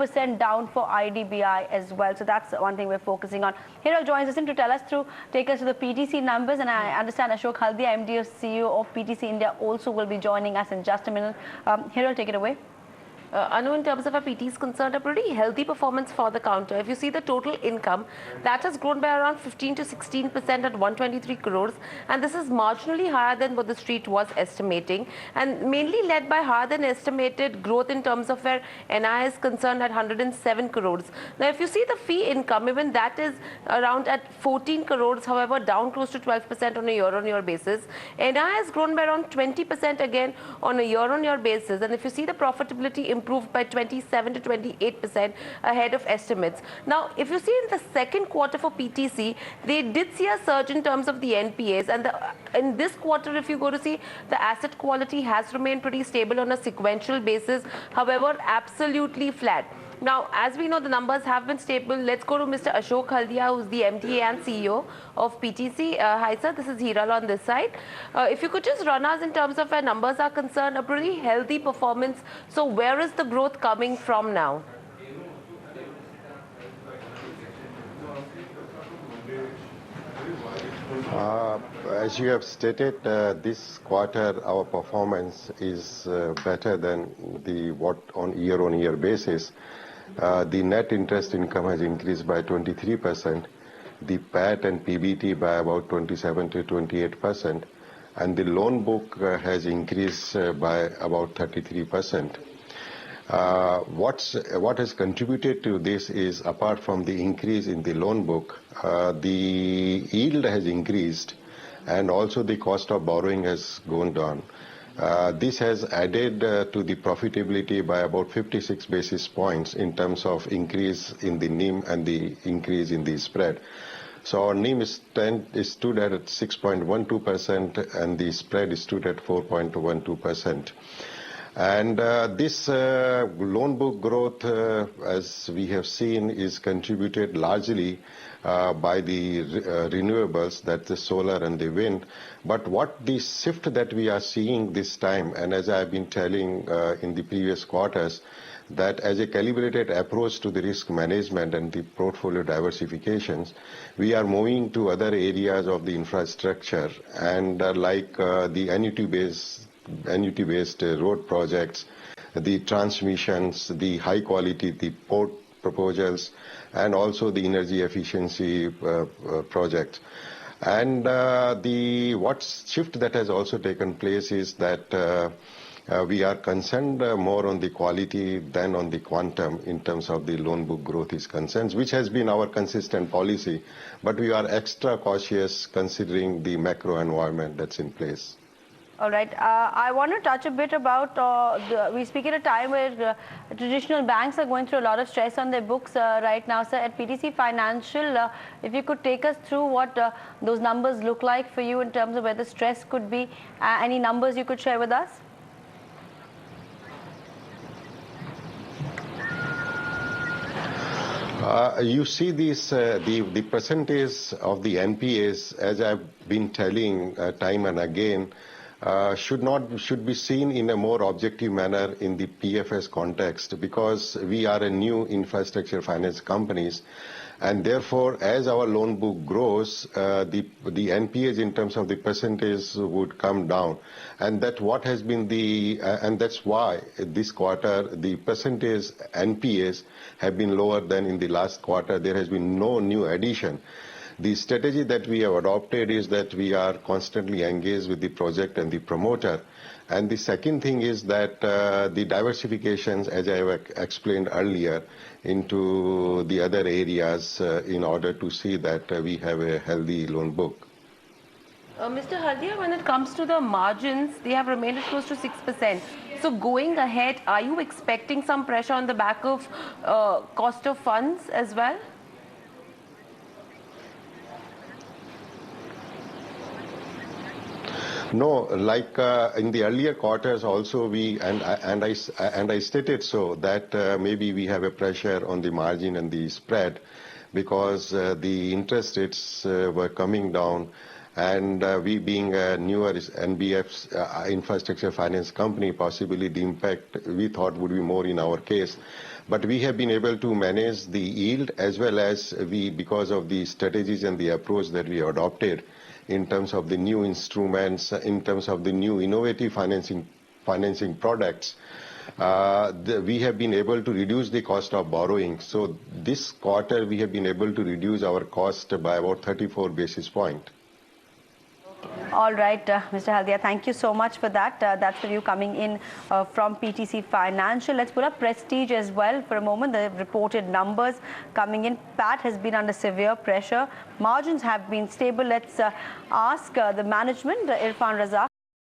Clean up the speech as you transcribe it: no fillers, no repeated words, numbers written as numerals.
% down for IDBI as well. So that's one thing we're focusing on. Hiral joins us in to take us to the PTC numbers, and I understand Ashok Haldia, MD of CEO of PTC India, also will be joining us in just a minute. Hiral, take it away. Anu, in terms of our PT is concerned, a pretty healthy performance for the counter. If you see the total income, that has grown by around 15 to 16% at 123 crores, and this is marginally higher than what the street was estimating, and mainly led by higher than estimated growth in terms of where NI is concerned at 107 crores. Now, if you see the fee income, even that is around at 14 crores, however, down close to 12% on a year-on-year basis. NI has grown by around 20% again on a year-on-year basis, and if you see the profitability improved by 27 to 28% ahead of estimates. Now, if you see in the second quarter for PTC, they did see a surge in terms of the NPAs, and in this quarter, if you go to see, the asset quality has remained pretty stable on a sequential basis, however, absolutely flat. Now, as we know, the numbers have been stable. Let's go to Mr. Ashok Haldia, who's the MD and CEO of PTC. Hi, sir. This is Hiral on this side. If you could just run us in terms of where numbers are concerned, a pretty healthy performance. So where is the growth coming from now? As you have stated, this quarter our performance is better than what on year-on-year basis. The net interest income has increased by 23%, the PAT and PBT by about 27 to 28%, and the loan book has increased by about 33%. What has contributed to this is, apart from the increase in the loan book, the yield has increased, and also the cost of borrowing has gone down. This has added to the profitability by about 56 basis points in terms of increase in the NIM and the increase in the spread. So our NIM stood at 6.12% and the spread stood at 4.12%. And this loan book growth, as we have seen, is contributed largely by the renewables, that's the solar and the wind. But what the shift that we are seeing this time, and as I've been telling in the previous quarters, that as a calibrated approach to the risk management and the portfolio diversifications, we are moving to other areas of the infrastructure, and like the annuity-based road projects, the transmissions, the high quality, the port proposals, and also the energy efficiency projects. And what shift that has also taken place is that we are concerned more on the quality than on the quantum in terms of the loan book growth is concerned, which has been our consistent policy, but we are extra cautious considering the macro environment that's in place. All right. I want to touch a bit about, we speak at a time where traditional banks are going through a lot of stress on their books right now. Sir, at PTC Financial, if you could take us through what those numbers look like for you in terms of where the stress could be, any numbers you could share with us? You see this, the percentage of the NPAs, as I've been telling time and again, should be seen in a more objective manner in the PFS context, because we are a new infrastructure finance companies, and therefore as our loan book grows, the NPAs in terms of the percentage would come down, and that's what has been and that's why this quarter the percentage NPAs have been lower than in the last quarter. There has been no new addition. The strategy that we have adopted is that we are constantly engaged with the project and the promoter. And the second thing is that the diversifications, as I have explained earlier, into the other areas in order to see that we have a healthy loan book. Mr. Haldia, when it comes to the margins, they have remained at close to 6%. So going ahead, are you expecting some pressure on the back of cost of funds as well? No, like in the earlier quarters also I stated so that maybe we have a pressure on the margin and the spread, because the interest rates were coming down, and we being a newer NBF's infrastructure finance company, possibly the impact we thought would be more in our case. But we have been able to manage the yield as well as because of the strategies and the approach that we adopted in terms of the new instruments, in terms of the new innovative financing products, we have been able to reduce the cost of borrowing. So this quarter, we have been able to reduce our cost by about 34 basis points. All right, Mr. Haldia, thank you so much for that. That's the view coming in from PTC Financial. Let's put up Prestige as well for a moment. The reported numbers coming in. PAT has been under severe pressure. Margins have been stable. Let's ask the management, Irfan Razak.